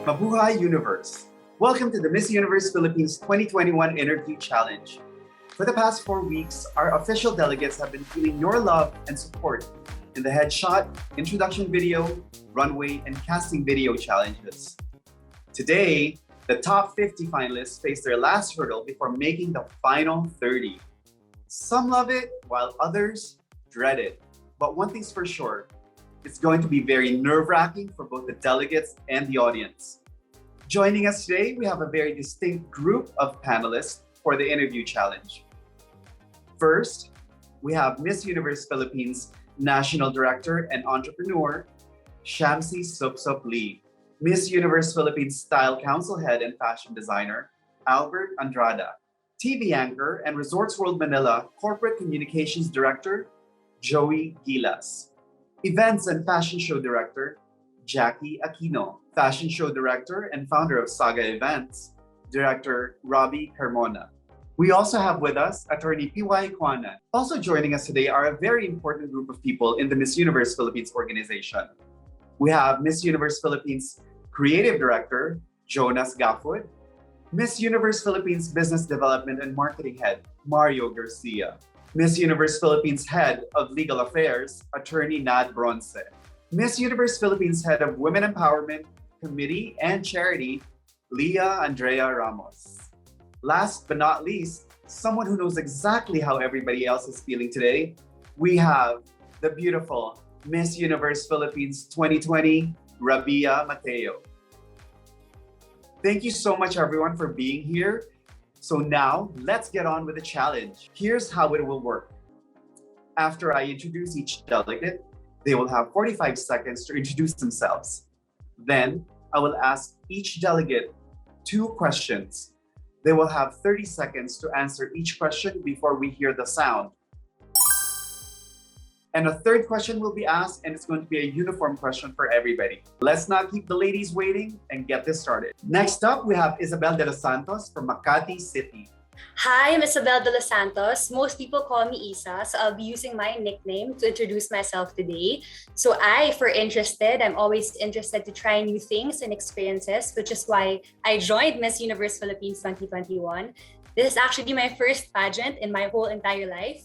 Mabuhay Universe. Welcome to the Miss Universe Philippines 2021 Interview Challenge. For the past 4 weeks, our official delegates have been feeling your love and support in the headshot, introduction video, runway, and casting video challenges. Today, the top 50 finalists face their last hurdle before making the final 30. Some love it, while others dread it. But one thing's for sure, it's going to be very nerve-wracking for both the delegates and the audience. Joining us today, we have a very distinct group of panelists for the interview challenge. First, we have Miss Universe Philippines National Director and Entrepreneur, Shamsi Supsup Lee. Miss Universe Philippines Style Council Head and Fashion Designer, Albert Andrada. TV Anchor and Resorts World Manila Corporate Communications Director, Joey Gilas. Events and Fashion Show Director, Jackie Aquino. Fashion Show Director and founder of Saga Events, Director Robbie Carmona. We also have with us Attorney P.Y. Kwana. Also joining us today are a very important group of people in the Miss Universe Philippines organization. We have Miss Universe Philippines Creative Director, Jonas Gafford, Miss Universe Philippines Business Development and Marketing Head, Mario Garcia, Miss Universe Philippines Head of Legal Affairs, Attorney Nad Bronce, Miss Universe Philippines Head of Women Empowerment, Committee and Charity, Leah Andrea Ramos. Last but not least, someone who knows exactly how everybody else is feeling today, we have the beautiful Miss Universe Philippines 2020, Rabia Mateo. Thank you so much everyone for being here. So now, let's get on with the challenge. Here's how it will work. After I introduce each delegate, they will have 45 seconds to introduce themselves. Then, I will ask each delegate 2 questions. They will have 30 seconds to answer each question before we hear the sound. And a third question will be asked, and it's going to be a uniform question for everybody. Let's not keep the ladies waiting and get this started. Next up, we have Isabel de los Santos from Makati City. Hi, I'm Isabel de los Santos. Most people call me Isa, so I'll be using my nickname to introduce myself today. So I'm always interested to try new things and experiences, which is why I joined Miss Universe Philippines 2021. This is actually my first pageant in my whole entire life.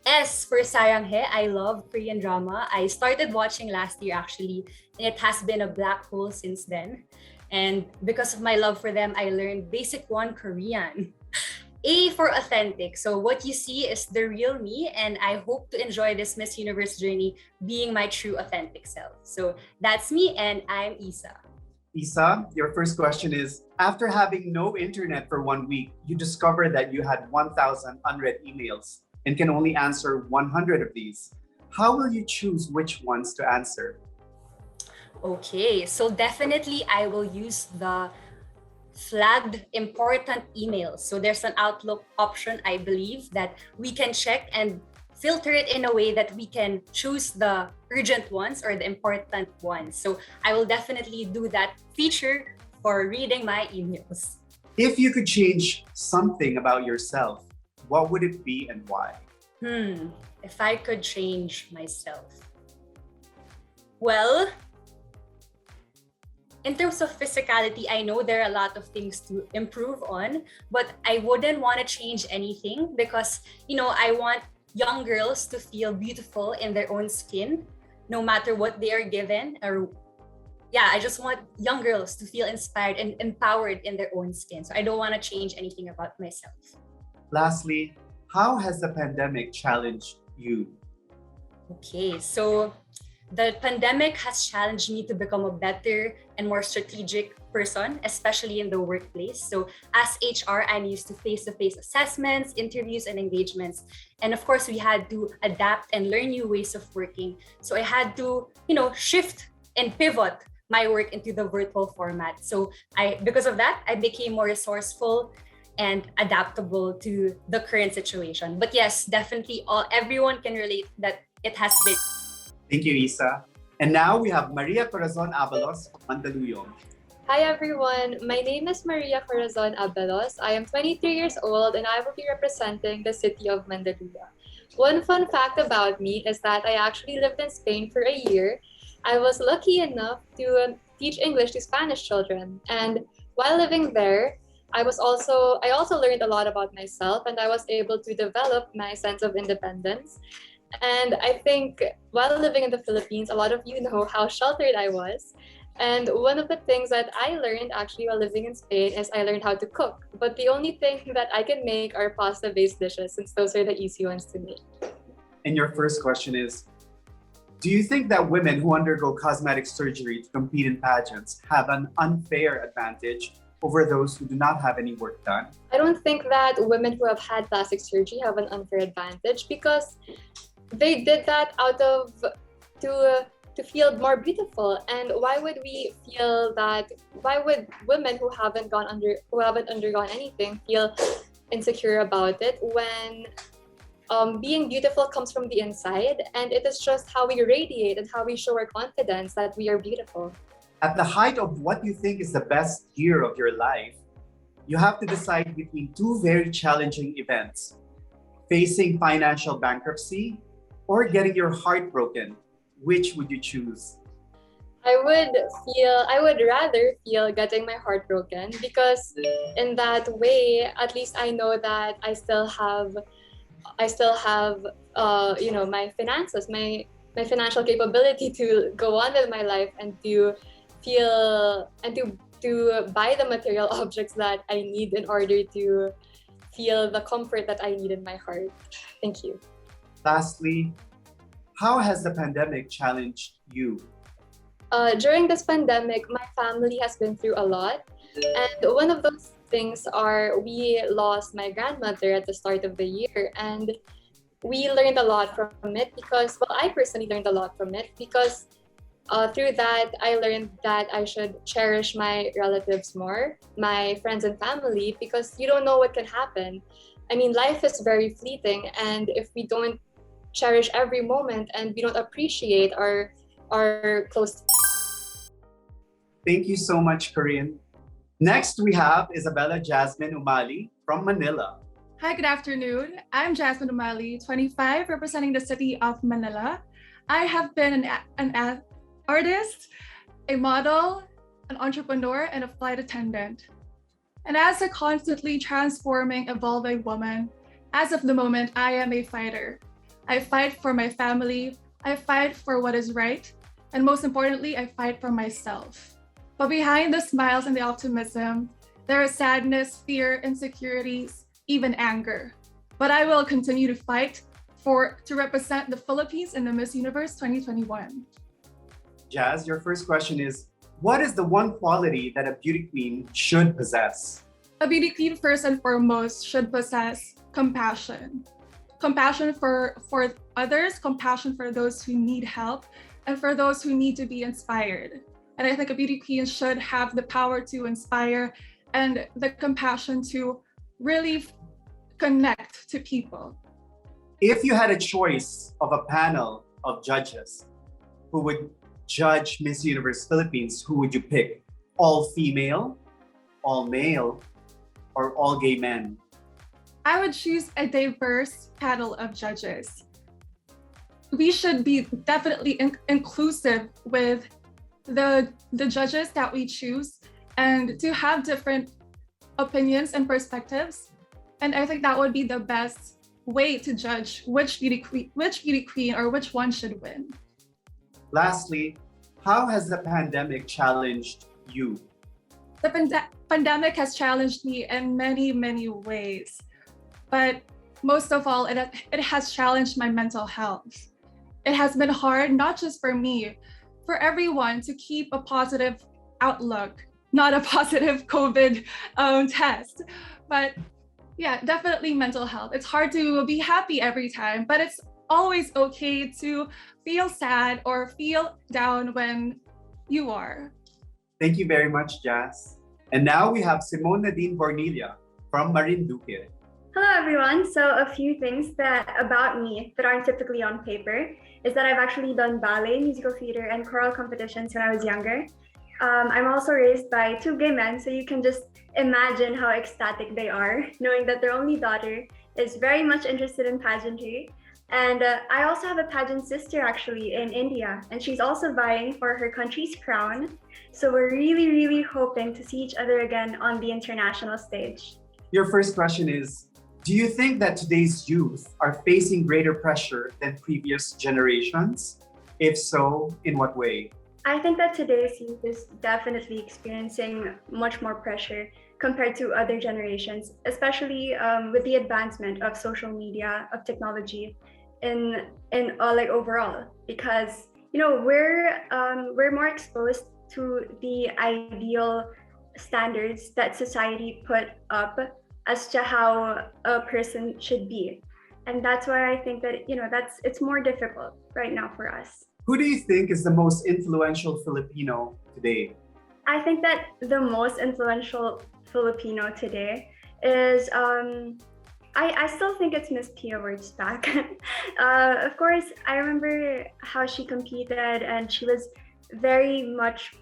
S for Saranghe, I love Korean drama. I started watching last year actually, and it has been a black hole since then. And because of my love for them, I learned Basic 1 Korean. A for authentic. So what you see is the real me, and I hope to enjoy this Miss Universe journey being my true authentic self. So that's me, and I'm Isa. Isa, your first question is, after having no internet for 1 week, you discovered that you had 1,000 unread emails and can only answer 100 of these. How will you choose which ones to answer? Okay, so definitely I will use the flagged important emails. So there's an Outlook option, I believe, that we can check and filter it in a way that we can choose the urgent ones or the important ones. So I will definitely do that feature for reading my emails. If you could change something about yourself, what would it be and why? If I could change myself. Well, in terms of physicality, I know there are a lot of things to improve on, but I wouldn't want to change anything because, I want young girls to feel beautiful in their own skin, no matter what they are given. I just want young girls to feel inspired and empowered in their own skin. So I don't want to change anything about myself. Lastly, how has the pandemic challenged you? Okay, so the pandemic has challenged me to become a better and more strategic person, especially in the workplace. So as HR, I'm used to face-to-face assessments, interviews, and engagements. And of course, we had to adapt and learn new ways of working. So I had to, shift and pivot my work into the virtual format. So because of that, I became more resourceful and adaptable to the current situation. But yes, definitely everyone can relate that it has been. Thank you, Isa. And now we have Maria Corazon Abalos of Mandaluyong. Hi everyone, my name is Maria Corazon Abalos. I am 23 years old and I will be representing the city of Mandaluyong. One fun fact about me is that I actually lived in Spain for a year I was lucky enough to teach English to Spanish children. And while living there, I also learned a lot about myself, and I was able to develop my sense of independence. And I think while living in the Philippines, a lot of you know how sheltered I was. And one of the things that I learned actually while living in Spain is I learned how to cook. But the only thing that I can make are pasta-based dishes, since those are the easy ones to make. And your first question is, do you think that women who undergo cosmetic surgery to compete in pageants have an unfair advantage over those who do not have any work done? I don't think that women who have had plastic surgery have an unfair advantage, because they did that to feel more beautiful. And why would women who haven't undergone anything feel insecure about it when being beautiful comes from the inside, and it is just how we radiate and how we show our confidence that we are beautiful. At the height of what you think is the best year of your life, you have to decide between two very challenging events: facing financial bankruptcy or getting your heart broken. Which would you choose? I would rather feel getting my heart broken, because in that way, at least I know that I still have my finances, my financial capability to go on with my life and to feel and to buy the material objects that I need in order to feel the comfort that I need in my heart. Thank you. Lastly, how has the pandemic challenged you? During this pandemic, my family has been through a lot. And one of those things are we lost my grandmother at the start of the year. And we learned a lot from it I personally learned a lot from it, because through that, I learned that I should cherish my relatives more, my friends and family, because you don't know what can happen. I mean, life is very fleeting, and if we don't cherish every moment and we don't appreciate our close. Thank you so much, Corinne. Next, we have Jasmine Umali from Manila. Hi, good afternoon. I'm Jasmine Umali, 25, representing the city of Manila. I have been an artist, a model, an entrepreneur, and a flight attendant. And as a constantly transforming, evolving woman, as of the moment, I am a fighter. I fight for my family, I fight for what is right, and most importantly, I fight for myself. But behind the smiles and the optimism, there is sadness, fear, insecurities, even anger. But I will continue to fight to represent the Philippines in the Miss Universe 2021. Jazz, your first question is, what is the one quality that a beauty queen should possess? A beauty queen, first and foremost, should possess compassion. Compassion for others, compassion for those who need help, and for those who need to be inspired. And I think a beauty queen should have the power to inspire and the compassion to really connect to people. If you had a choice of a panel of judges who would judge Miss Universe Philippines, who would you pick? All female, all male, or all gay men? I would choose a diverse panel of judges. We should be definitely inclusive with the judges that we choose, and to have different opinions and perspectives. And I think that would be the best way to judge which beauty queen or which one should win. Lastly, how has the pandemic challenged you? The pandemic has challenged me in many, many ways. But most of all, it has challenged my mental health. It has been hard, not just for me, for everyone to keep a positive outlook, not a positive COVID test. But yeah, definitely mental health. It's hard to be happy every time, but it's always okay to feel sad or feel down when you are. Thank you very much, Jazz. And now we have Simone Nadine Bornelia from Marinduque. Hello everyone. So a few things about me that aren't typically on paper is that I've actually done ballet, musical theater, and choral competitions when I was younger. I'm also raised by two gay men, so you can just imagine how ecstatic they are, knowing that their only daughter is very much interested in pageantry. And I also have a pageant sister actually in India, and she's also vying for her country's crown. So we're really, really hoping to see each other again on the international stage. Your first question is, do you think that today's youth are facing greater pressure than previous generations? If so, in what way? I think that today's youth is definitely experiencing much more pressure compared to other generations, especially with the advancement of social media, of technology, in like overall, because we're more exposed to the ideal standards that society put up as to how a person should be, and that's why I think that it's more difficult right now for us. Who do you think is the most influential Filipino today? I think that the most influential Filipino today is I still think it's Miss Pia Wurtzbach. Of course, I remember how she competed, and she was very much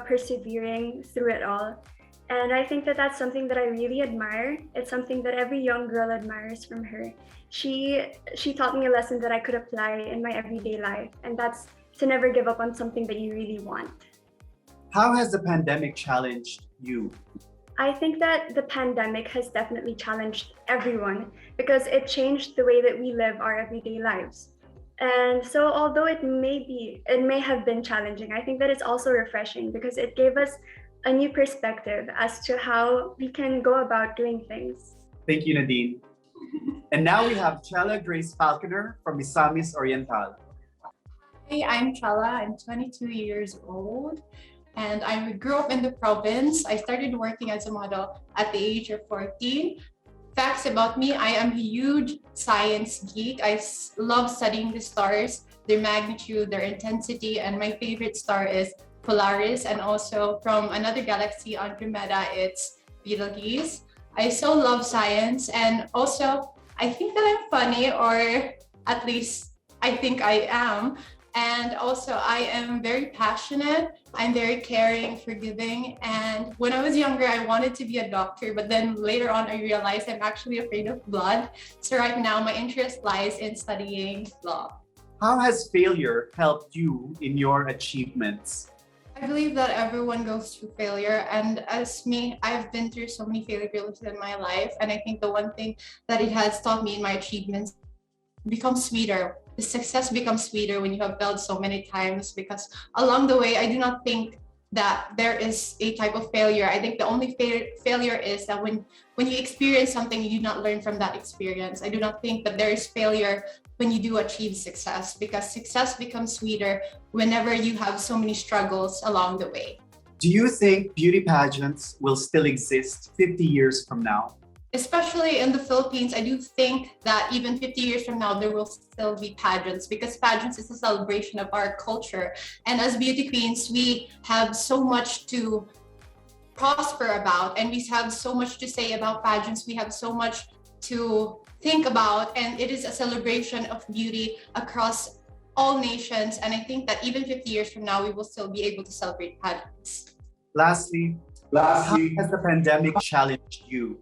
persevering through it all. And I think that that's something that I really admire. It's something that every young girl admires from her. She taught me a lesson that I could apply in my everyday life, and that's to never give up on something that you really want. How has the pandemic challenged you? I think that the pandemic has definitely challenged everyone because it changed the way that we live our everyday lives. And so although it may have been challenging, I think that it's also refreshing because it gave us a new perspective as to how we can go about doing things. Thank you, Nadine. And now we have Chela Grace Falconer from Misamis Oriental. Hi, I'm Chela. I'm 22 years old, and I grew up in the province. I started working as a model at the age of 14. Facts about me: I am a huge science geek. I love studying the stars, their magnitude, their intensity, and my favorite star is Polaris, and also from another galaxy, Andromeda, it's Betelgeuse. I so love science, and also I think that I'm funny, or at least I think I am. And also I am very passionate. I'm very caring, forgiving. And when I was younger, I wanted to be a doctor, but then later on I realized I'm actually afraid of blood. So right now my interest lies in studying law. How has failure helped you in your achievements? I believe that everyone goes through failure, and as me, I've been through so many failures in my life, and I think the one thing that it has taught me in my achievements becomes sweeter. The success becomes sweeter when you have failed so many times, because along the way, I do not think that there is a type of failure. I think the only failure is that when you experience something, you do not learn from that experience. I do not think that there is failure when you do achieve success, because success becomes sweeter whenever you have so many struggles along the way. Do you think beauty pageants will still exist 50 years from now? Especially in the Philippines, I do think that even 50 years from now, there will still be pageants, because pageants is a celebration of our culture. And as beauty queens, we have so much to prosper about, and we have so much to say about pageants. We have so much to think about, and it is a celebration of beauty across all nations. And I think that even 50 years from now, we will still be able to celebrate pageants. Lastly, how has the pandemic challenged you?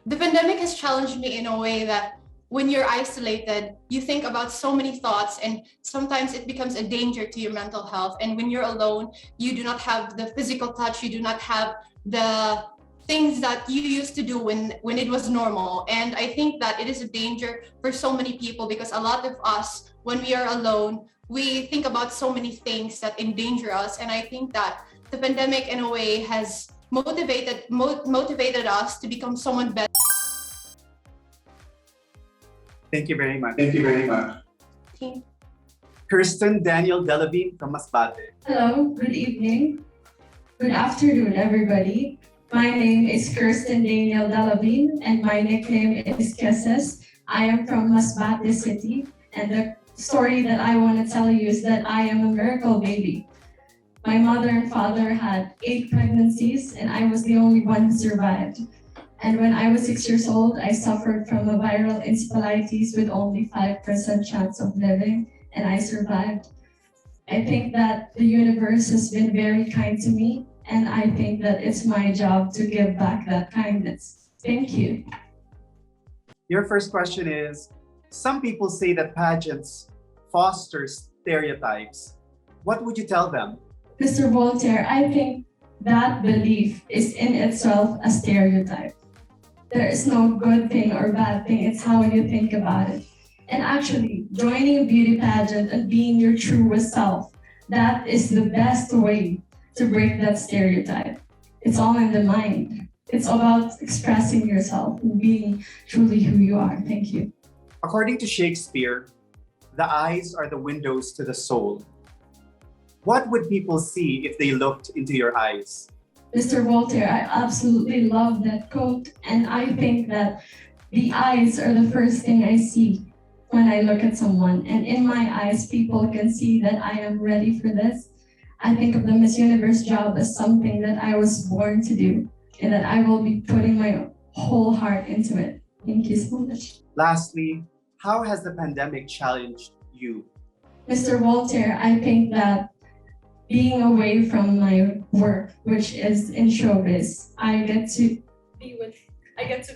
The pandemic has challenged me in a way that when you're isolated, you think about so many thoughts, and sometimes it becomes a danger to your mental health. And when you're alone, you do not have the physical touch, you do not have the things that you used to do when it was normal. And I think that it is a danger for so many people, because a lot of us, when we are alone, we think about so many things that endanger us. And I think that the pandemic in a way has motivated us to become someone better. Thank you very much. Thank you very much. Kirsten Daniel Delavine from Masbate. Hello, good evening. Good afternoon, everybody. My name is Kirsten Daniel Delavine, and my nickname is Kesses. I am from Masbate City, and the story that I want to tell you is that I am a miracle baby. My mother and father had 8 pregnancies, and I was the only one who survived. And when I was 6 years old, I suffered from a viral encephalitis with only 5% chance of living, and I survived. I think that the universe has been very kind to me, and I think that it's my job to give back that kindness. Thank you. Your first question is, Some people say that pageants foster stereotypes. What would you tell them? Mr. Voltaire, I think that belief is in itself a stereotype. There is no good thing or bad thing, it's how you think about it. And actually, joining a beauty pageant and being your truest self, that is the best way to break that stereotype. It's all in the mind. It's about expressing yourself and being truly who you are. Thank you. According to Shakespeare, the eyes are the windows to the soul. What would people see if they looked into your eyes? Mr. Voltaire, I absolutely love that quote, and I think that the eyes are the first thing I see when I look at someone. And in my eyes, people can see that I am ready for this. I think of the Miss Universe job as something that I was born to do, and that I will be putting my whole heart into it. Thank you so much. Lastly, how has the pandemic challenged you? Mr. Voltaire, I think that being away from my work, which is in showbiz, I get to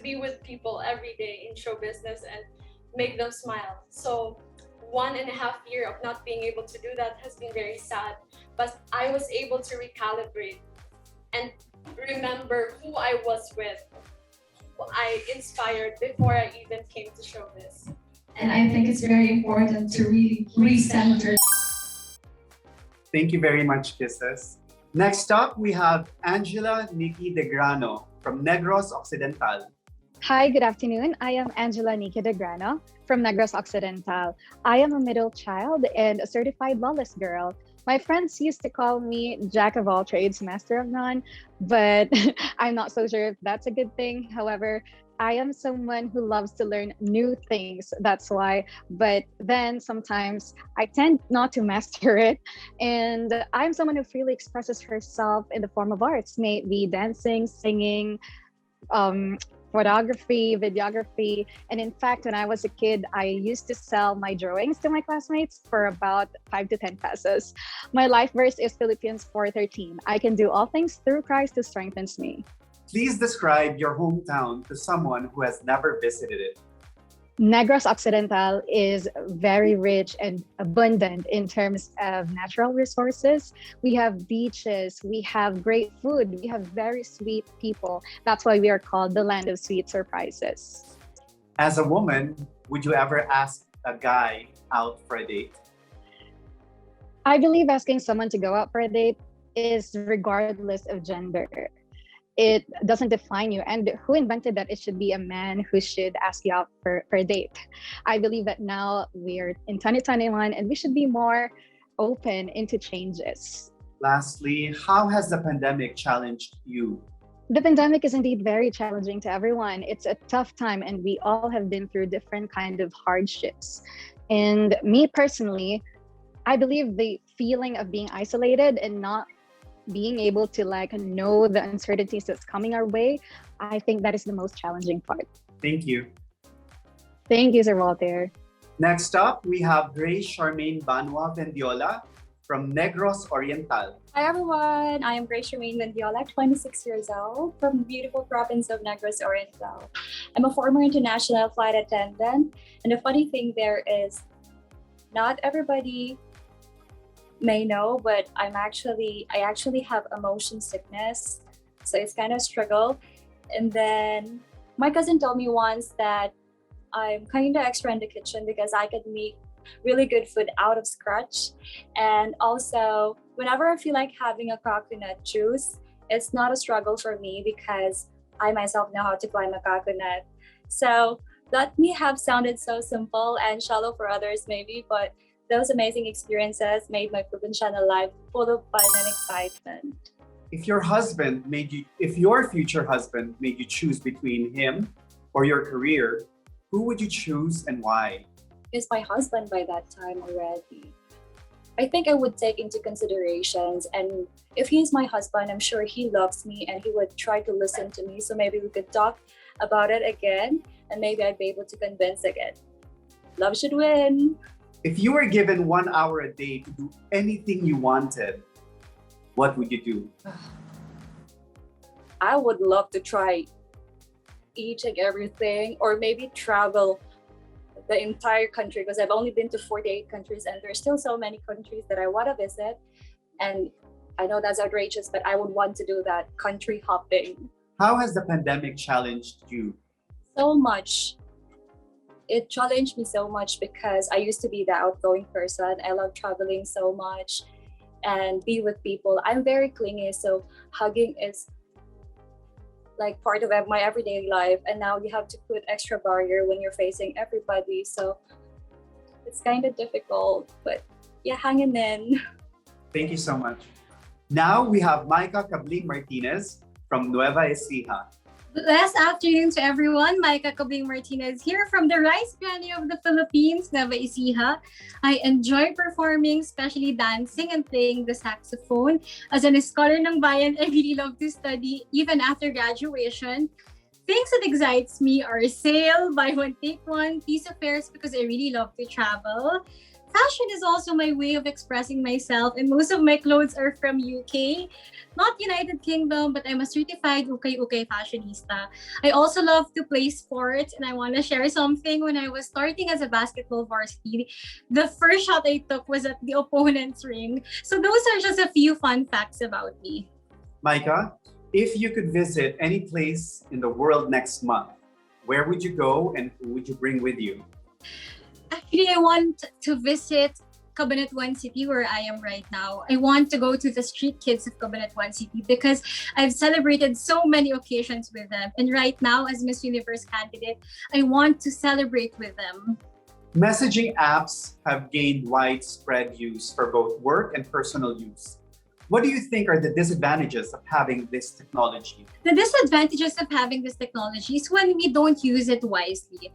be with people every day in show business and make them smile. So 1.5 years of not being able to do that has been very sad, but I was able to recalibrate and remember who I was with, who I inspired before I even came to showbiz. And I think it's very important to really recenter. Thank you very much, Kisses. Next up, we have Angela de Grano from Negros Occidental. Hi, good afternoon. I am Angela de Grano from Negros Occidental. I am a middle child and a certified lawless girl. My friends used to call me Jack of all trades, master of none, but I'm not so sure if that's a good thing. However, I am someone who loves to learn new things, that's why. But then sometimes I tend not to master it. And I'm someone who freely expresses herself in the form of arts, may it be dancing, singing, photography, videography. And in fact, when I was a kid, I used to sell my drawings to my classmates for about 5 to 10 pesos. My life verse is Philippians 4:13. I can do all things through Christ who strengthens me. Please describe your hometown to someone who has never visited it. Negros Occidental is very rich and abundant in terms of natural resources. We have beaches, we have great food, we have very sweet people. That's why we are called the land of sweet surprises. As a woman, would you ever ask a guy out for a date? I believe asking someone to go out for a date is regardless of gender. It doesn't define you. And who invented that it should be a man who should ask you out for a date? I believe that now we're in 2021 and we should be more open into changes. Lastly, how has the pandemic challenged you? The pandemic is indeed very challenging to everyone. It's a tough time and we all have been through different kind of hardships. And me personally, I believe the feeling of being isolated and not being able to know the uncertainties that's coming our way, I think that is the most challenging part. Thank you. Thank you, Sir Walter. Next up, we have Grace Charmaine Mendiola from Negros Oriental. Hi everyone, I am Grace Charmaine Mendiola, 26 years old, from the beautiful province of Negros Oriental. I'm a former international flight attendant, and the funny thing there is, not everybody may know, but I actually have motion sickness, so it's kind of struggle. And then my cousin told me once that I'm kind of extra in the kitchen because I could make really good food out of scratch. And also, whenever I feel like having a coconut juice, it's not a struggle for me because I myself know how to climb a coconut. So that may have sounded so simple and shallow for others maybe, but those amazing experiences made my provincial life full of fun and excitement. If your future husband made you choose between him or your career, who would you choose and why? He's my husband by that time already. I think I would take into considerations, and if he's my husband, I'm sure he loves me and he would try to listen to me. So maybe we could talk about it again and maybe I'd be able to convince again. Love should win. If you were given 1 hour a day to do anything you wanted, what would you do? I would love to try each and everything, or maybe travel the entire country because I've only been to 48 countries and there's still so many countries that I want to visit. And I know that's outrageous, but I would want to do that country hopping. How has the pandemic challenged you? So much. It challenged me so much because I used to be the outgoing person. I love traveling so much and be with people. I'm very clingy, so hugging is like part of my everyday life. And now you have to put extra barrier when you're facing everybody. So it's kind of difficult, but yeah, hanging in. Thank you so much. Now we have Micah Martinez from Nueva Ecija. Last afternoon to everyone. Micah Martinez here from the Rice Granny of the Philippines, Nueva Ecija. I enjoy performing, especially dancing and playing the saxophone. As an scholar ng bayan, I really love to study even after graduation. Things that excites me are sale, buy one, take one, piece of fares because I really love to travel. Fashion is also my way of expressing myself, and most of my clothes are from UK. Not United Kingdom, but I'm a certified ukay fashionista. I also love to play sports, and I want to share something. When I was starting as a basketball varsity, the first shot I took was at the opponent's ring. So those are just a few fun facts about me. Micah, if you could visit any place in the world next month, where would you go and who would you bring with you? Actually, I want to visit Cabanatuan City, where I am right now. I want to go to the street kids of Cabanatuan City because I've celebrated so many occasions with them. And right now, as Miss Universe candidate, I want to celebrate with them. Messaging apps have gained widespread use for both work and personal use. What do you think are the disadvantages of having this technology? The disadvantages of having this technology is when we don't use it wisely.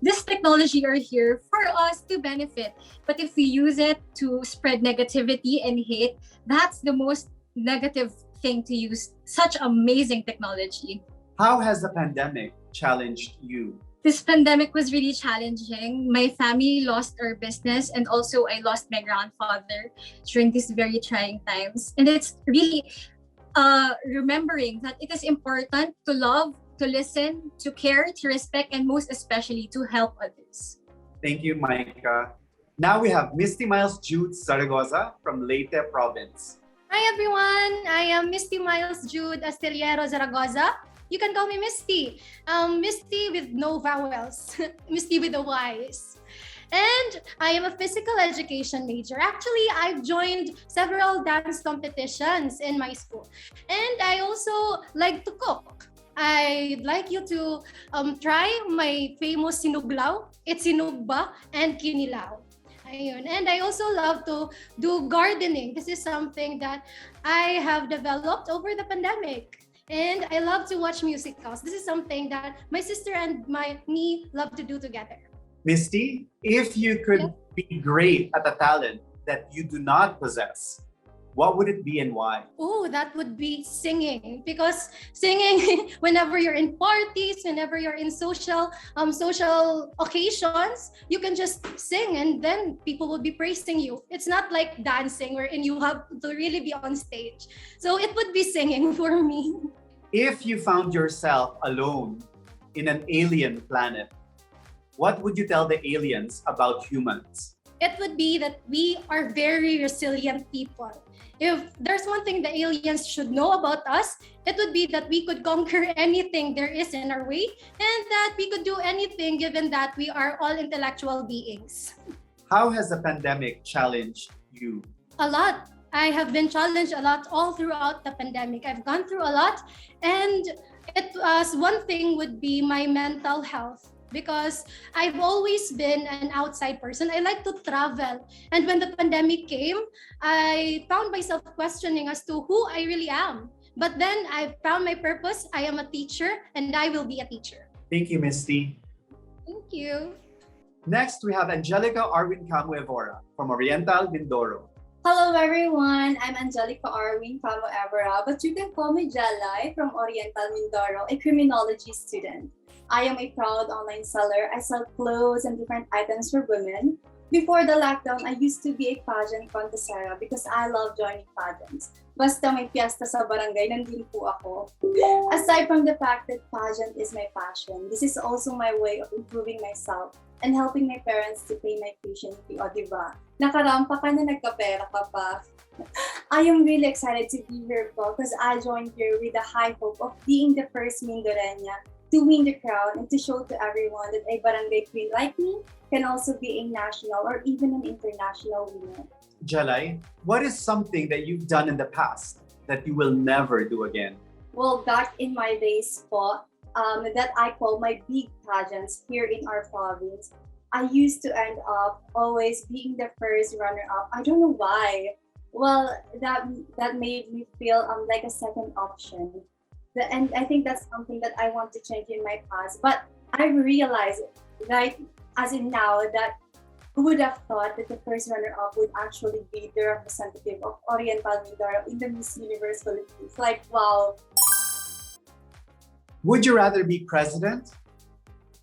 This technology are here for us to benefit. But if we use it to spread negativity and hate, that's the most negative thing to use such amazing technology. How has the pandemic challenged you? This pandemic was really challenging. My family lost our business, and also I lost my grandfather during these very trying times. And it's really remembering that it is important to love, to listen, to care, to respect, and most especially to help others. Thank you, Micah. Now we have Misty Miles Jude Sargoza from Leyte Province. Hi everyone, I am Misty Miles Jude Astillero Zaragoza. You can call me Misty. Misty with no vowels, Misty with the Y's. And I am a physical education major. Actually, I've joined several dance competitions in my school. And I also like to cook. I'd like you to try my famous sinuglaw, itsinugba, and kinilaw. Ayun. And I also love to do gardening. This is something that I have developed over the pandemic. And I love to watch musicals. This is something that my sister and me love to do together. Misty, if you could be great at a talent that you do not possess, what would it be and why? Oh, that would be singing. Because singing, whenever you're in parties, whenever you're in social occasions, you can just sing and then people will be praising you. It's not like dancing wherein you have to really be on stage. So it would be singing for me. If you found yourself alone in an alien planet, what would you tell the aliens about humans? It would be that we are very resilient people. If there's one thing the aliens should know about us, it would be that we could conquer anything there is in our way and that we could do anything given that we are all intellectual beings. How has the pandemic challenged you? A lot. I have been challenged a lot all throughout the pandemic. I've gone through a lot, and it was one thing would be my mental health. Because I've always been an outside person. I like to travel. And when the pandemic came, I found myself questioning as to who I really am. But then I found my purpose. I am a teacher and I will be a teacher. Thank you, Misty. Thank you. Next, we have Angelicaarvind Camuevora from Oriental Mindoro. Hello everyone, I'm Angelicaarvind Camuevora, but you can call me Jalai from Oriental Mindoro, a criminology student. I am a proud online seller. I sell clothes and different items for women. Before the lockdown, I used to be a pageant contestera because I love joining pageants. Basta may fiesta sa barangay, nandun po ako. Aside from the fact that pageant is my passion, this is also my way of improving myself and helping my parents to pay my tuition fee. O, diba? Nakarampa ka na, nagkapera ka pa. I am really excited to be here po because I joined here with the high hope of being the first Mindorenya to win the crown and to show to everyone that a barangay queen like me can also be a national or even an international winner. Jalai, what is something that you've done in the past that you will never do again? Well, back in my days po, that I call my big pageants here in our province, I used to end up always being the first runner-up. I don't know why. Well, that made me feel like a second option. And I think that's something that I want to change in my past. But I realized, like, as in now, that who would have thought that the first runner-up would actually be the representative of Oriental Mindoro in the Miss Universe Philippines? Like, wow. Would you rather be president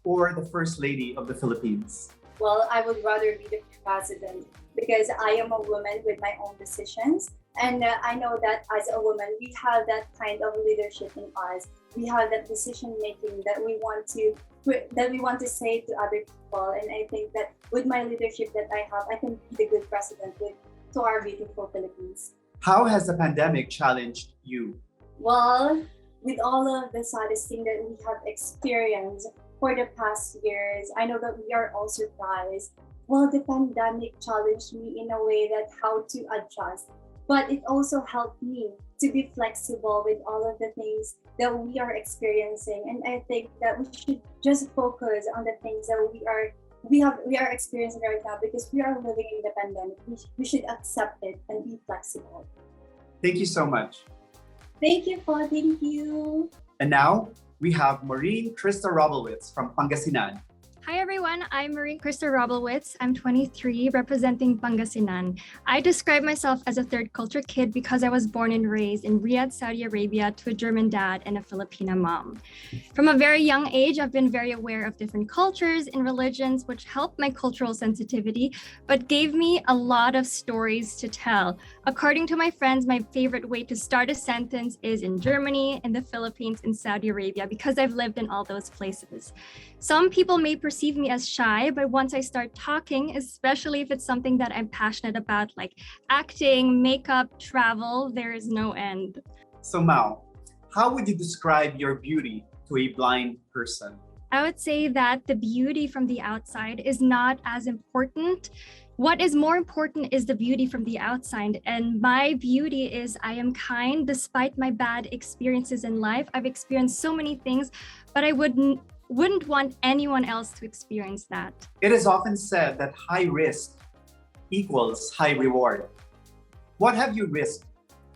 or the first lady of the Philippines? Well, I would rather be the president because I am a woman with my own decisions. And I know that as a woman, we have that kind of leadership in us. We have that decision making that we want to say to other people. And I think that with my leadership that I have, I can be the good president to our beautiful Philippines. How has the pandemic challenged you? Well, with all of the saddest thing that we have experienced for the past years, I know that we are all surprised. Well, the pandemic challenged me in a way that how to adjust. But it also helped me to be flexible with all of the things that we are experiencing. And I think that we should just focus on the things that we are experiencing right now because we are living in the pandemic. We should accept it and be flexible. Thank you so much. Thank you, Paul. Thank you. And now we have Maureen Robowitz from Pangasinan. Hi everyone, I'm Maureen Robowitz. I'm 23, representing Pangasinan. I describe myself as a third culture kid because I was born and raised in Riyadh, Saudi Arabia to a German dad and a Filipina mom. From a very young age, I've been very aware of different cultures and religions, which helped my cultural sensitivity, but gave me a lot of stories to tell. According to my friends, my favorite way to start a sentence is in Germany, in the Philippines, and Saudi Arabia, because I've lived in all those places. Some people may perceive me as shy, but once I start talking, especially if it's something that I'm passionate about, like acting, makeup, travel, there is no end. So Mao, how would you describe your beauty to a blind person? I would say that the beauty from the outside is not as important. What is more important is the beauty from the outside. And my beauty is I am kind despite my bad experiences in life. I've experienced so many things, but I wouldn't want anyone else to experience that. It is often said that high risk equals high reward. What have you risked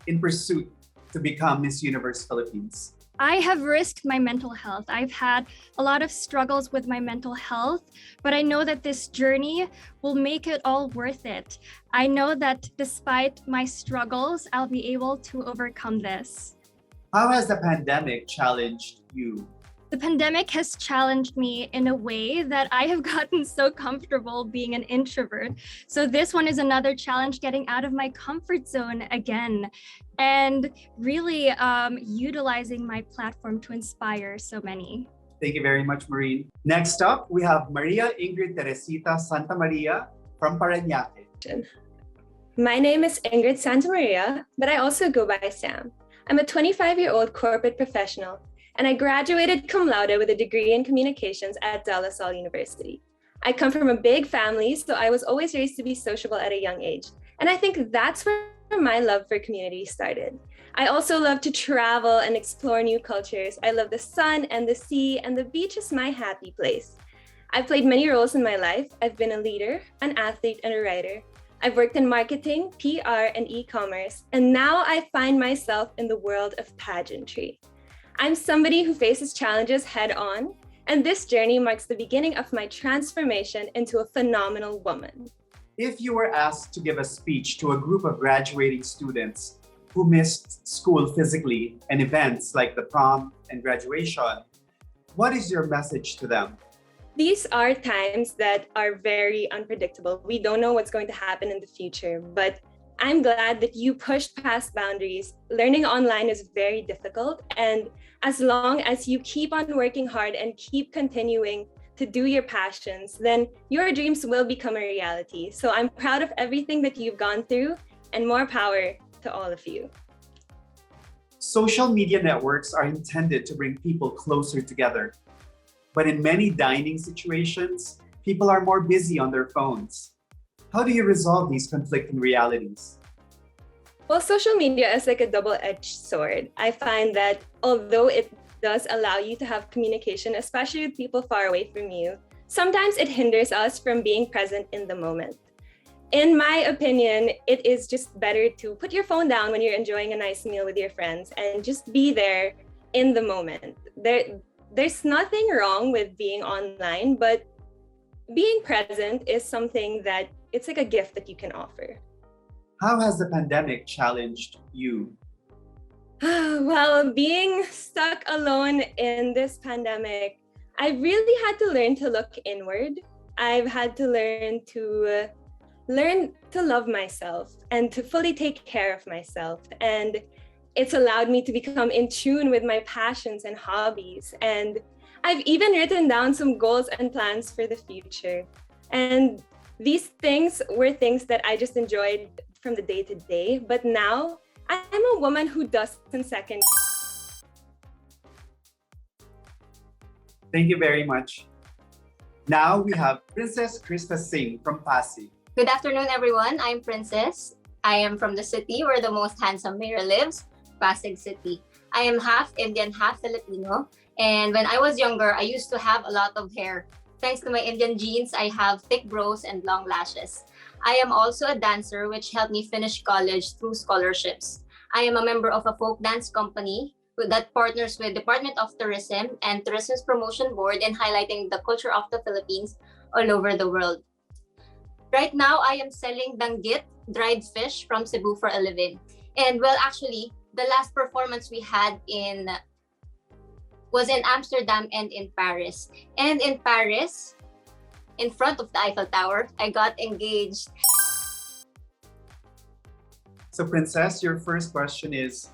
in pursuit to become Miss Universe Philippines? I have risked my mental health. I've had a lot of struggles with my mental health, but I know that this journey will make it all worth it. I know that despite my struggles, I'll be able to overcome this. How has the pandemic challenged you? The pandemic has challenged me in a way that I have gotten so comfortable being an introvert. So this one is another challenge, getting out of my comfort zone again, and really utilizing my platform to inspire so many. Thank you very much, Maureen. Next up, we have Maria Ingrid Teresita Santamaria from Parañaque. My name is Ingrid Santamaria, but I also go by Sam. I'm a 25-year-old corporate professional, and I graduated cum laude with a degree in communications at Dela University. I come from a big family, so I was always raised to be sociable at a young age. And I think that's where my love for community started. I also love to travel and explore new cultures. I love the sun and the sea, and the beach is my happy place. I've played many roles in my life. I've been a leader, an athlete, and a writer. I've worked in marketing, PR, and e-commerce, and now I find myself in the world of pageantry. I'm somebody who faces challenges head on, and this journey marks the beginning of my transformation into a phenomenal woman. If you were asked to give a speech to a group of graduating students who missed school physically and events like the prom and graduation, what is your message to them? These are times that are very unpredictable. We don't know what's going to happen in the future, but I'm glad that you pushed past boundaries. Learning online is very difficult, and as long as you keep on working hard and keep continuing to do your passions, then your dreams will become a reality. So I'm proud of everything that you've gone through, and more power to all of you. Social media networks are intended to bring people closer together. But in many dining situations, people are more busy on their phones. How do you resolve these conflicting realities? Well, social media is like a double-edged sword. I find that although it does allow you to have communication, especially with people far away from you, sometimes it hinders us from being present in the moment. In my opinion, it is just better to put your phone down when you're enjoying a nice meal with your friends and just be there in the moment. There's nothing wrong with being online, but being present is something that it's like a gift that you can offer. How has the pandemic challenged you? Well, being stuck alone in this pandemic, I really had to learn to look inward. I've had to learn to love myself and to fully take care of myself. And it's allowed me to become in tune with my passions and hobbies. And I've even written down some goals and plans for the future. And these things were things that I just enjoyed from the day to day. But now I'm a woman who doesn't second. Thank you very much. Now we have Princess Krista Singh from Pasig. Good afternoon, everyone. I'm Princess. I am from the city where the most handsome mayor lives, Pasig City. I am half Indian, half Filipino. And when I was younger, I used to have a lot of hair. Thanks to my Indian genes, I have thick brows and long lashes. I am also a dancer, which helped me finish college through scholarships. I am a member of a folk dance company that partners with Department of Tourism and Tourism's Promotion Board in highlighting the culture of the Philippines all over the world. Right now, I am selling danggit, dried fish from Cebu for a living. And well, actually, the last performance we had was in Amsterdam and in Paris. And in Paris, in front of the Eiffel Tower, I got engaged. So Princess, your first question is,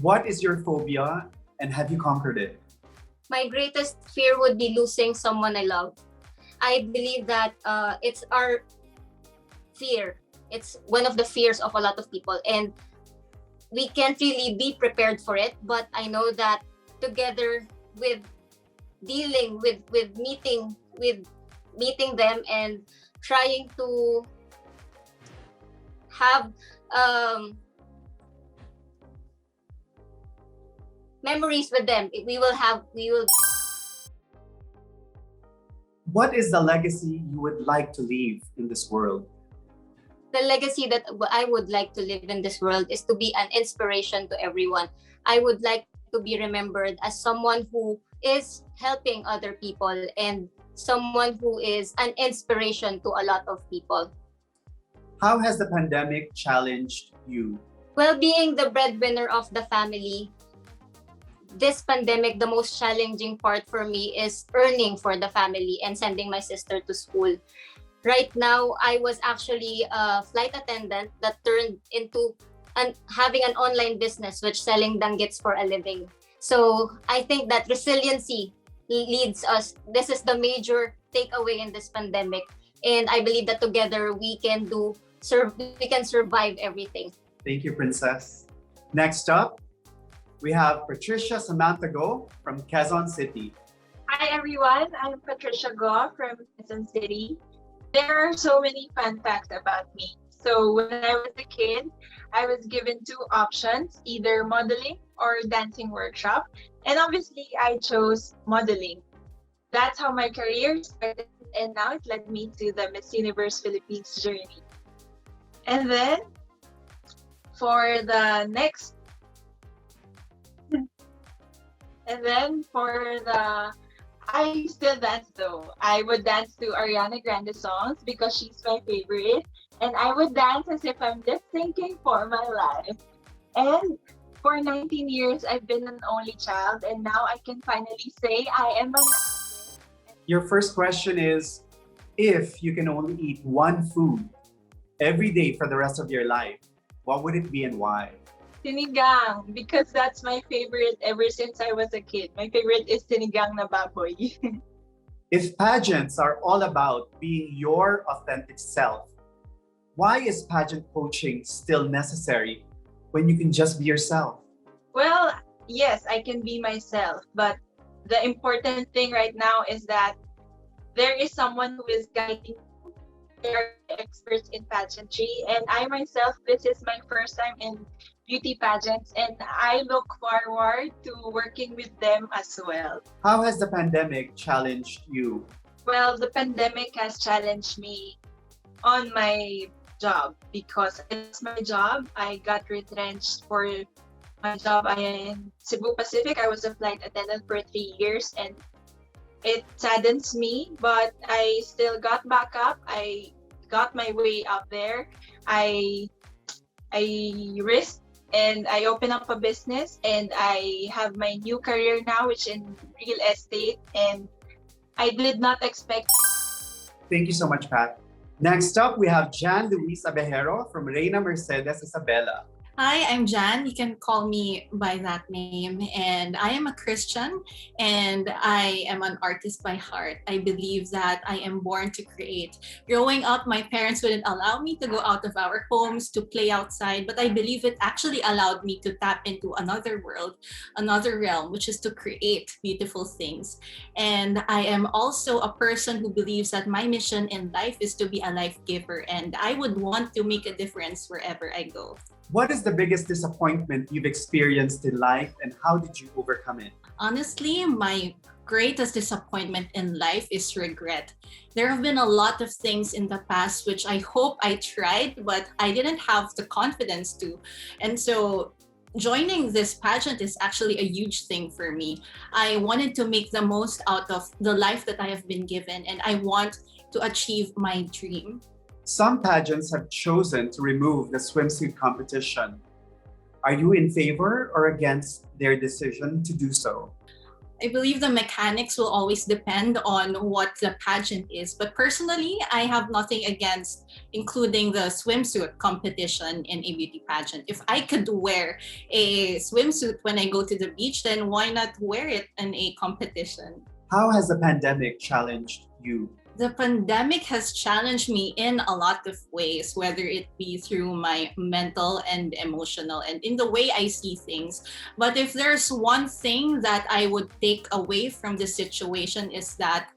what is your phobia and have you conquered it? My greatest fear would be losing someone I love. I believe that it's our fear. It's one of the fears of a lot of people, and we can't really be prepared for it. But I know that together with dealing with meeting them and trying to have memories with them, we will. What is the legacy you would like to leave in this world? The legacy that I would like to live in this world is to be an inspiration to everyone. I would like to be remembered as someone who is helping other people and someone who is an inspiration to a lot of people. How has the pandemic challenged you? Well, being the breadwinner of the family, this pandemic, the most challenging part for me is earning for the family and sending my sister to school. Right now, I was actually a flight attendant that turned into having an online business, which selling danggits for a living. So I think that resiliency leads us. This is the major takeaway in this pandemic. And I believe that together we can survive everything. Thank you, Princess. Next up, we have Patricia Go from Quezon City. Hi everyone, I'm Patricia Go from Quezon City. There are so many fun facts about me. So when I was a kid, I was given two options, either modeling or dancing workshop. And obviously I chose modeling. That's how my career started, and now it led me to the Miss Universe Philippines journey. And then for the next I still dance though. I would dance to Ariana Grande songs because she's my favorite. And I would dance as if I'm just thinking for my life. And for 19 years, I've been an only child. And now I can finally say I am an... Your first question is, if you can only eat one food every day for the rest of your life, what would it be and why? Sinigang, because that's my favorite ever since I was a kid. My favorite is sinigang na baboy. If pageants are all about being your authentic self, why is pageant coaching still necessary when you can just be yourself? Well, yes, I can be myself, but the important thing right now is that there is someone who is guiding you. They are experts in pageantry, and I myself, this is my first time in beauty pageants, and I look forward to working with them as well. How has the pandemic challenged you? Well, the pandemic has challenged me on my job because it's my job. I got retrenched for my job in Cebu Pacific. I was a flight attendant for 3 years, and it saddens me, but I still got back up. I got my way up there. I risked and I opened up a business, and I have my new career now, which in real estate, and I did not expect. Thank you so much, Pat. Next up, we have Jan Luisa Bejero from Reina Mercedes Isabela. Hi, I'm Jan. You can call me by that name. And I am a Christian and I am an artist by heart. I believe that I am born to create. Growing up, my parents wouldn't allow me to go out of our homes to play outside, but I believe it actually allowed me to tap into another world, another realm, which is to create beautiful things. And I am also a person who believes that my mission in life is to be a life giver, and I would want to make a difference wherever I go. What is the biggest disappointment you've experienced in life, and how did you overcome it? Honestly, my greatest disappointment in life is regret. There have been a lot of things in the past which I hope I tried, but I didn't have the confidence to. And so joining this pageant is actually a huge thing for me. I wanted to make the most out of the life that I have been given, and I want to achieve my dream. Some pageants have chosen to remove the swimsuit competition. Are you in favor or against their decision to do so? I believe the mechanics will always depend on what the pageant is. But personally, I have nothing against including the swimsuit competition in a beauty pageant. If I could wear a swimsuit when I go to the beach, then why not wear it in a competition? How has the pandemic challenged you? The pandemic has challenged me in a lot of ways, whether it be through my mental and emotional and in the way I see things. But if there's one thing that I would take away from this situation is that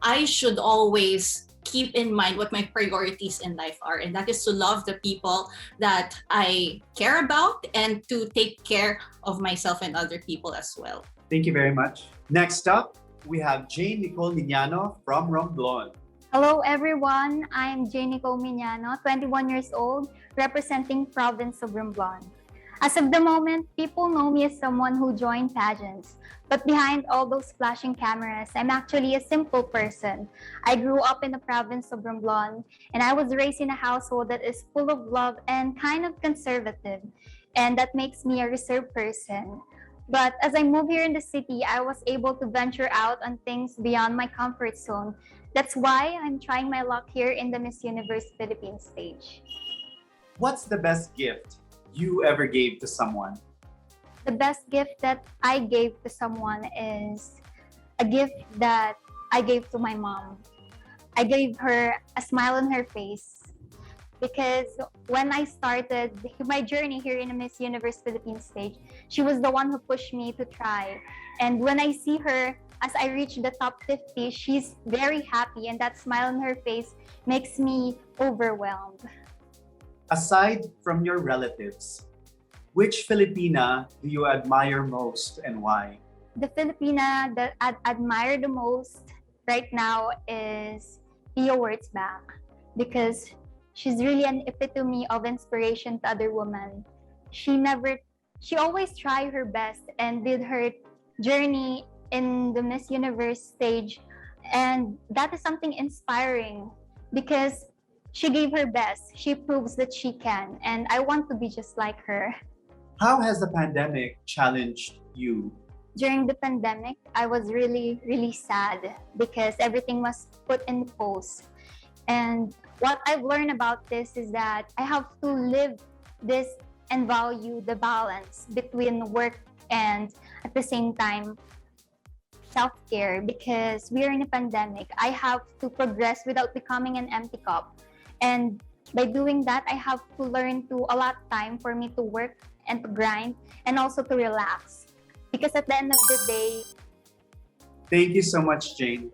I should always keep in mind what my priorities in life are, and that is to love the people that I care about and to take care of myself and other people as well. Thank you very much. Next up, we have Jane Nicole Mignano from Romblon. Hello everyone, I'm Jane Nicole Mignano, 21 years old, representing province of Romblon. As of the moment, people know me as someone who joined pageants, but behind all those flashing cameras, I'm actually a simple person. I grew up in the province of Romblon, and I was raised in a household that is full of love and kind of conservative, and that makes me a reserved person. But as I moved here in the city, I was able to venture out on things beyond my comfort zone. That's why I'm trying my luck here in the Miss Universe Philippines stage. What's the best gift you ever gave to someone? The best gift that I gave to someone is a gift that I gave to my mom. I gave her a smile on her face. Because when I started my journey here in the Miss Universe Philippines stage, she was the one who pushed me to try. And when I see her, as I reach the top 50, she's very happy, and that smile on her face makes me overwhelmed. Aside from your relatives, which Filipina do you admire most and why? The Filipina that I admire the most right now is Pia Wurtzbach, because she's really an epitome of inspiration to other women. She always tried her best and did her journey in the Miss Universe stage. And that is something inspiring because she gave her best. She proves that she can. And I want to be just like her. How has the pandemic challenged you? During the pandemic, I was really, really sad because everything was put in pause. And what I've learned about this is that I have to live this and value the balance between work and at the same time self-care because we are in a pandemic. I have to progress without becoming an empty cup. And by doing that, I have to learn to allot time for me to work and to grind and also to relax. Because at the end of the day, Thank you so much, Jane.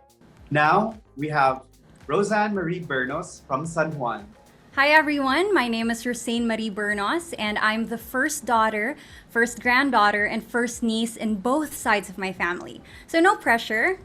Now we have Roseanne Marie Bernos from San Juan. Hi everyone, my name is Roseanne Marie Bernos and I'm the first daughter, first granddaughter, and first niece in both sides of my family. So no pressure,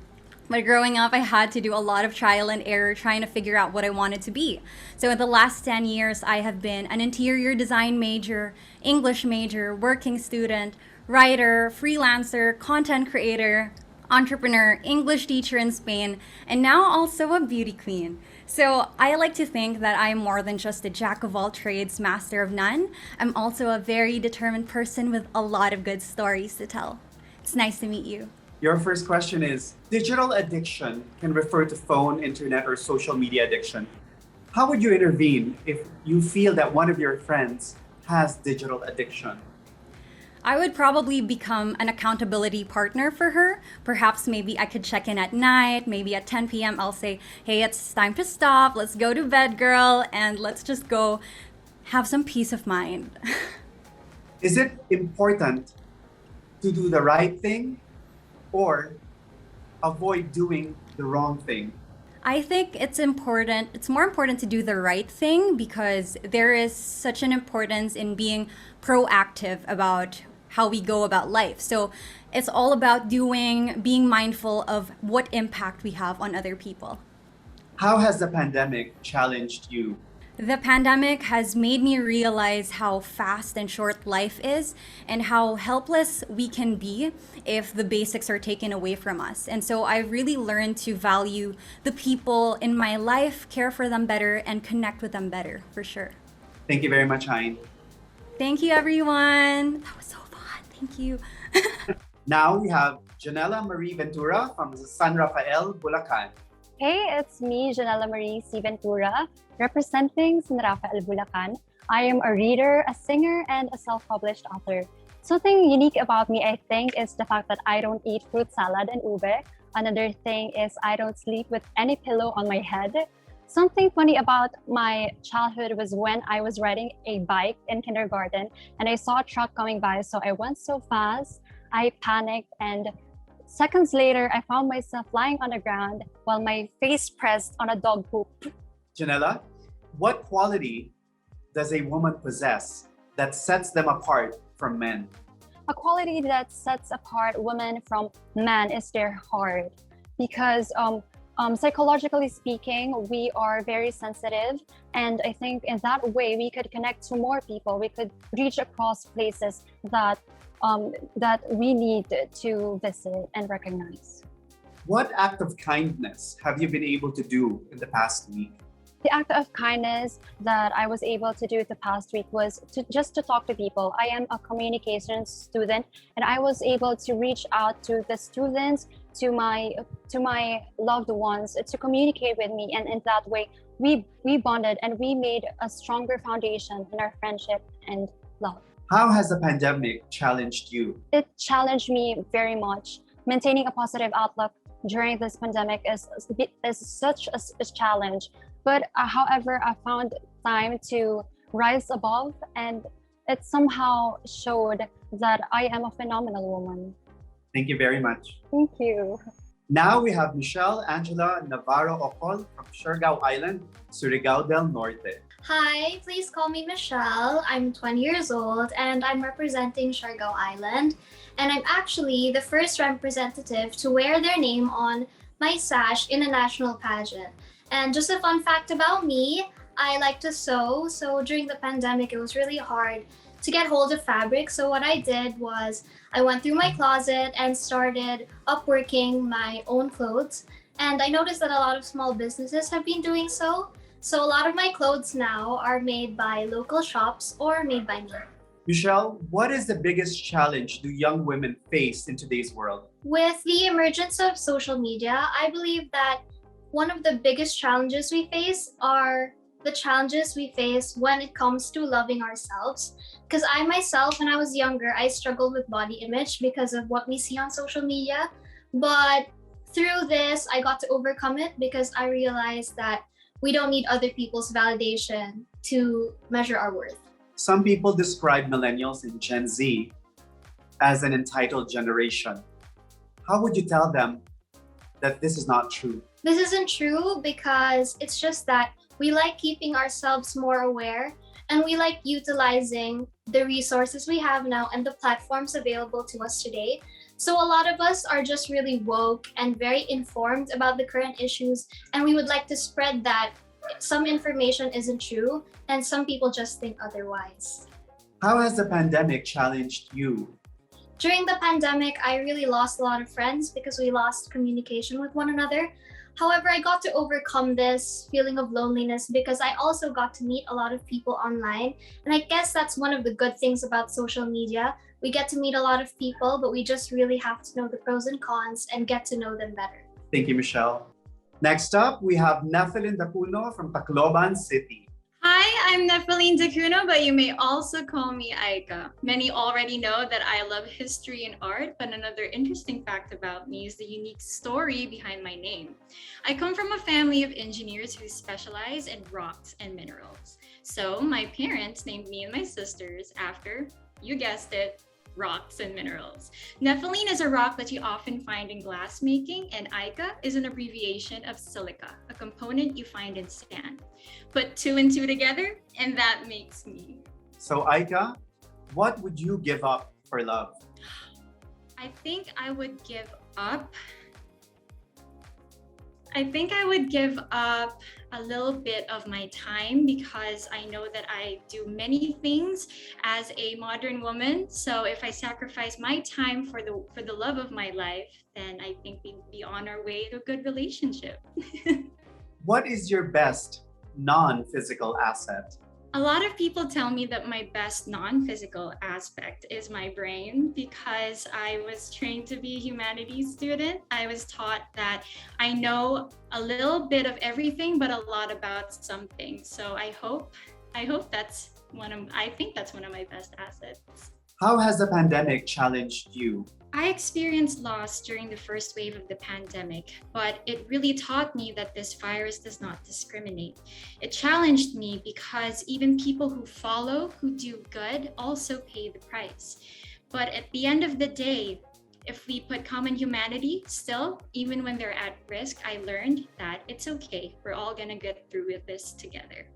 but growing up I had to do a lot of trial and error trying to figure out what I wanted to be. So in the last 10 years I have been an interior design major, English major, working student, writer, freelancer, content creator, entrepreneur, English teacher in Spain, and now also a beauty queen. So I like to think that I'm more than just a jack of all trades, master of none. I'm also a very determined person with a lot of good stories to tell. It's nice to meet you. Your first question is, digital addiction can refer to phone, internet, or social media addiction. How would you intervene if you feel that one of your friends has digital addiction? I would probably become an accountability partner for her. Perhaps maybe I could check in at night, maybe at 10 p.m. I'll say, hey, it's time to stop, let's go to bed, girl, and let's just go have some peace of mind. Is it important to do the right thing or avoid doing the wrong thing? I think it's more important to do the right thing because there is such an importance in being proactive about how we go about life. So it's all about being mindful of what impact we have on other people. How has the pandemic challenged you? The pandemic has made me realize how fast and short life is and how helpless we can be if the basics are taken away from us. And so I really learned to value the people in my life, care for them better, and connect with them better, for sure. Thank you very much, Hein. Thank you, everyone. That was so fun. Thank you. Now we have Janella Marieventura from San Rafael, Bulacan. Hey, it's me, Janella Marie Ventura, representing San Rafael, Bulacan. I am a reader, a singer, and a self-published author. Something unique about me, I think, is the fact that I don't eat fruit salad and ube. Another thing is I don't sleep with any pillow on my head. Something funny about my childhood was when I was riding a bike in kindergarten and I saw a truck coming by, so I went so fast, I panicked, and seconds later, I found myself lying on the ground while my face pressed on a dog poop. Janella, what quality does a woman possess that sets them apart from men? A quality that sets apart women from men is their heart, because psychologically speaking, we are very sensitive, and I think in that way we could connect to more people. We could reach across places that we need to visit and recognize. What act of kindness have you been able to do in the past week? The act of kindness that I was able to do the past week was just to talk to people. I am a communications student, and I was able to reach out to the students, to my loved ones, to communicate with me, and in that way, we bonded and we made a stronger foundation in our friendship and love. How has the pandemic challenged you? It challenged me very much. Maintaining a positive outlook during this pandemic is such a challenge. But however, I found time to rise above, and it somehow showed that I am a phenomenal woman. Thank you very much. Thank you. Now we have Michelle Angela Navarro Ocol from Siargao Island, Surigao del Norte. Hi, please call me Michelle. I'm 20 years old and I'm representing Siargao Island. And I'm actually the first representative to wear their name on my sash in a national pageant. And just a fun fact about me, I like to sew. So during the pandemic, it was really hard to get hold of fabric. So what I did was I went through my closet and started upworking my own clothes. And I noticed that a lot of small businesses have been doing so. So a lot of my clothes now are made by local shops or made by me. Michelle, what is the biggest challenge do young women face in today's world? With the emergence of social media, I believe that one of the biggest challenges we face are the challenges we face when it comes to loving ourselves. Because I myself, when I was younger, I struggled with body image because of what we see on social media. But through this, I got to overcome it because I realized that we don't need other people's validation to measure our worth. Some people describe millennials and Gen Z as an entitled generation. How would you tell them that this is not true? This isn't true because it's just that we like keeping ourselves more aware and we like utilizing the resources we have now and the platforms available to us today. So a lot of us are just really woke and very informed about the current issues, and we would like to spread that some information isn't true and some people just think otherwise. How has the pandemic challenged you? During the pandemic, I really lost a lot of friends because we lost communication with one another. However, I got to overcome this feeling of loneliness because I also got to meet a lot of people online. And I guess that's one of the good things about social media. We get to meet a lot of people, but we just really have to know the pros and cons and get to know them better. Thank you, Michelle. Next up, we have Nathalie Dapuno from Tacloban City. Hi, I'm Nathalie Dapuno, but you may also call me Nica. Many already know that I love history and art, but another interesting fact about me is the unique story behind my name. I come from a family of engineers who specialize in rocks and minerals. So my parents named me and my sisters after, you guessed it, rocks and minerals. Nepheline is a rock that you often find in glass making, and Nica is an abbreviation of silica, a component you find in sand. Put 2 and 2 together, and that makes me. So Ika, what would you give up for love? I think I would give up a little bit of my time because I know that I do many things as a modern woman. So if I sacrifice my time for the love of my life, then I think we'd be on our way to a good relationship. What is your best non-physical asset? A lot of people tell me that my best non-physical aspect is my brain because I was trained to be a humanities student. I was taught that I know a little bit of everything, but a lot about something. So I think that's one of my best assets. How has the pandemic challenged you? I experienced loss during the first wave of the pandemic, but it really taught me that this virus does not discriminate. It challenged me because even people who follow, who do good, also pay the price. But at the end of the day, if we put common humanity, still, even when they're at risk, I learned that it's okay. We're all gonna get through with this together.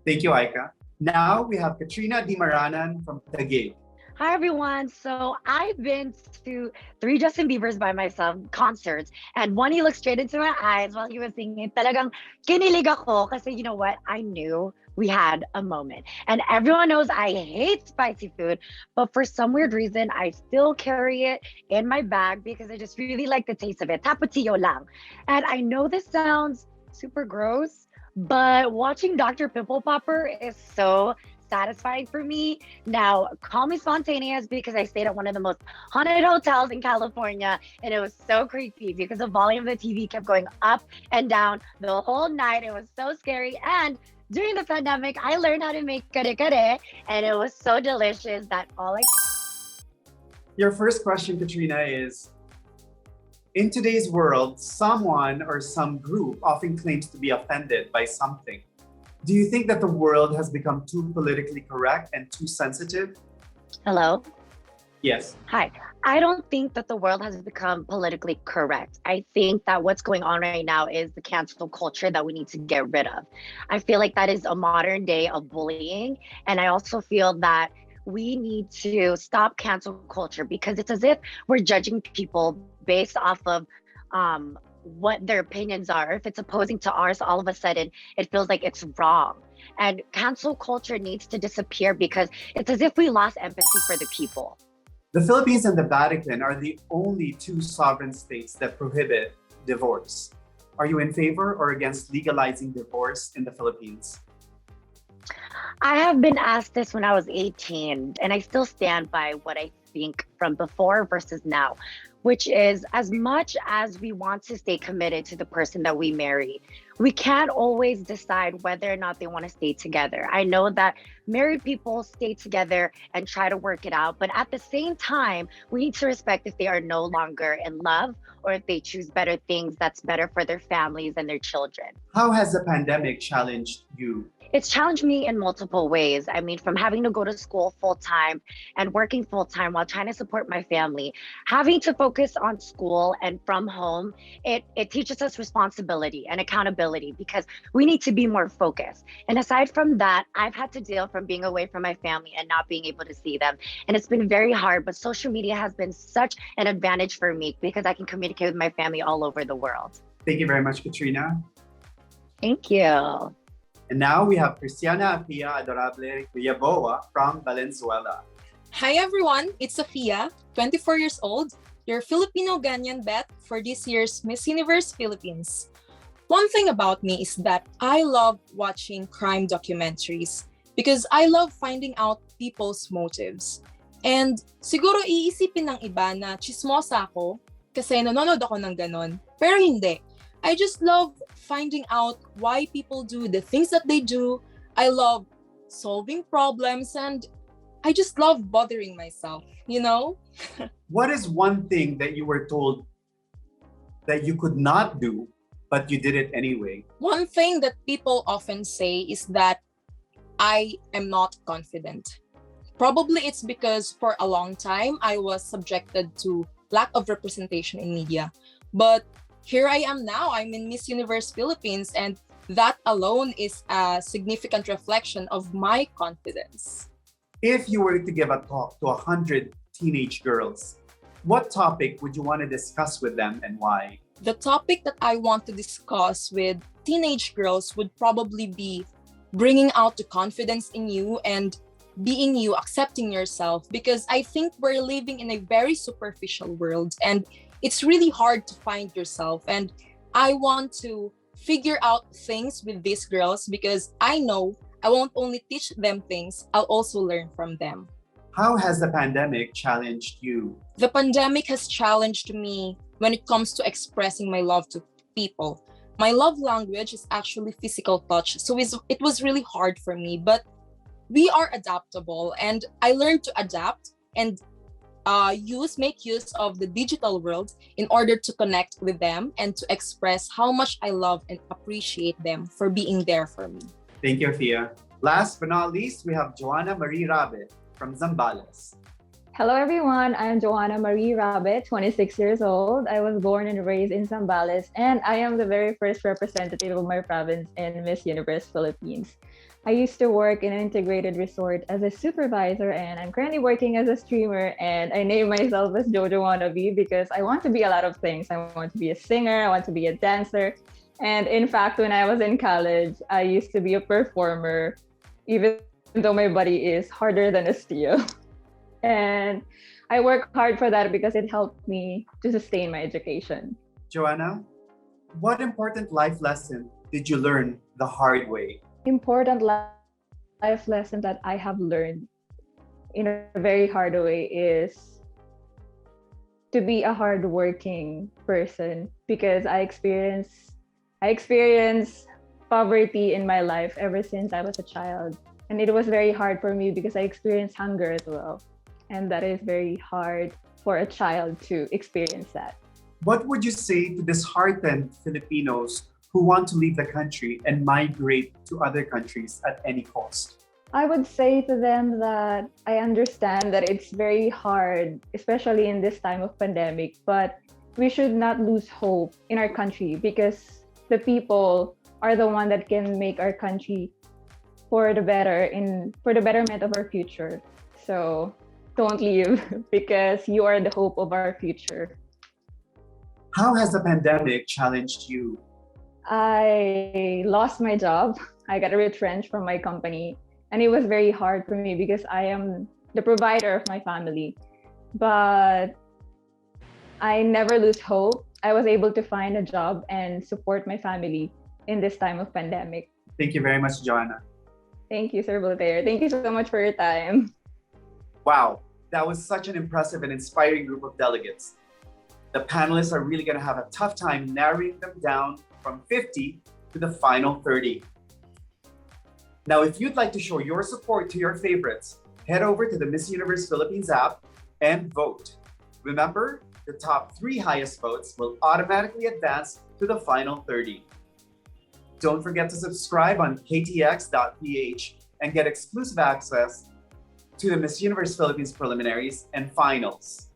Thank you, Ika. Now we have Katrina Dimaranan from Taguig. Hi everyone. So I've been to 3 Justin Biebers by myself concerts, and one he looked straight into my eyes while he was singing. Talagang kinilig ako kasi you know what? I knew we had a moment. And everyone knows I hate spicy food, but for some weird reason, I still carry it in my bag because I just really like the taste of it. Tapatio lang. And I know this sounds super gross, but watching Dr. Pimple Popper is so satisfying for me. Now, call me spontaneous because I stayed at one of the most haunted hotels in California, and it was so creepy because the volume of the TV kept going up and down the whole night. It was so scary. And during the pandemic, I learned how to make kare-kare, and it was so delicious that all I... Your first question, Katrina, is, in today's world, someone or some group often claims to be offended by something. Do you think that the world has become too politically correct and too sensitive? Hello? Yes. Hi. I don't think that the world has become politically correct. I think that what's going on right now is the cancel culture that we need to get rid of. I feel like that is a modern day of bullying. And I also feel that we need to stop cancel culture because it's as if we're judging people based off of what their opinions are. If it's opposing to ours, all of a sudden it feels like it's wrong. And cancel culture needs to disappear because it's as if we lost empathy for the people. The Philippines and the Vatican are the only 2 sovereign states that prohibit divorce. Are you in favor or against legalizing divorce in the Philippines? I have been asked this when I was 18, and I still stand by what I think from before versus now, which is as much as we want to stay committed to the person that we marry, we can't always decide whether or not they want to stay together. I know that married people stay together and try to work it out, but at the same time, we need to respect if they are no longer in love or if they choose better things that's better for their families and their children. How has the pandemic challenged you? It's challenged me in multiple ways. I mean, from having to go to school full time and working full time while trying to support my family, having to focus on school and from home, it teaches us responsibility and accountability because we need to be more focused. And aside from that, I've had to deal from being away from my family and not being able to see them. And it's been very hard, but social media has been such an advantage for me because I can communicate with my family all over the world. Thank you very much, Katrina. Thank you. And now we have Cristiana Apia Adorable Cuyaboa from Valenzuela. Hi everyone, it's Sophia, 24 years old, your Filipino Ghanaian bet for this year's Miss Universe Philippines. One thing about me is that I love watching crime documentaries because I love finding out people's motives. And siguro iisipin ng iba na chismosa ako kasi nanonood ako ng ganon, pero hindi. I just love finding out why people do the things that they do. I love solving problems and I just love bothering myself, you know? What is one thing that you were told that you could not do, but you did it anyway? One thing that people often say is that I am not confident. Probably it's because for a long time I was subjected to lack of representation in media. But here I am now, I'm in Miss Universe Philippines, and that alone is a significant reflection of my confidence. If you were to give a talk to 100 teenage girls, what topic would you want to discuss with them and why? The topic that I want to discuss with teenage girls would probably be bringing out the confidence in you and being you, accepting yourself, because I think we're living in a very superficial world and it's really hard to find yourself. And I want to figure out things with these girls because I know I won't only teach them things, I'll also learn from them. How has the pandemic challenged you? The pandemic has challenged me when it comes to expressing my love to people. My love language is actually physical touch, so it was really hard for me, but we are adaptable and I learned to adapt and make use of the digital world in order to connect with them and to express how much I love and appreciate them for being there for me. Thank you, Fia. Last but not least, we have Joanna Marie Rabbit from Zambales. Hello everyone, I'm Joanna Marie Rabbit, 26 years old. I was born and raised in Zambales and I am the very first representative of my province in Miss Universe Philippines. I used to work in an integrated resort as a supervisor and I'm currently working as a streamer, and I name myself as Jojo Wannabe because I want to be a lot of things. I want to be a singer, I want to be a dancer, and in fact, when I was in college, I used to be a performer, even though my body is harder than a steel. And I work hard for that because it helped me to sustain my education. Joanna, what important life lesson did you learn the hard way? Important life lesson that I have learned in a very hard way is to be a hardworking person, because I experienced poverty in my life ever since I was a child. And it was very hard for me because I experienced hunger as well. And that is very hard for a child to experience that. What would you say to disheartened Filipinos who want to leave the country and migrate to other countries at any cost? I would say to them that I understand that it's very hard, especially in this time of pandemic, but we should not lose hope in our country because the people are the one that can make our country for the betterment of our future. So don't leave because you are the hope of our future. How has the pandemic challenged you? I lost my job. I got retrenched from my company, and it was very hard for me because I am the provider of my family. But I never lose hope. I was able to find a job and support my family in this time of pandemic. Thank you very much, Joanna. Thank you, Sir Voltaire. Thank you so much for your time. Wow, that was such an impressive and inspiring group of delegates. The panelists are really going to have a tough time narrowing them down from 50 to the final 30. Now, if you'd like to show your support to your favorites, head over to the Miss Universe Philippines app and vote. Remember, the top 3 highest votes will automatically advance to the final 30. Don't forget to subscribe on ktx.ph and get exclusive access to the Miss Universe Philippines preliminaries and finals.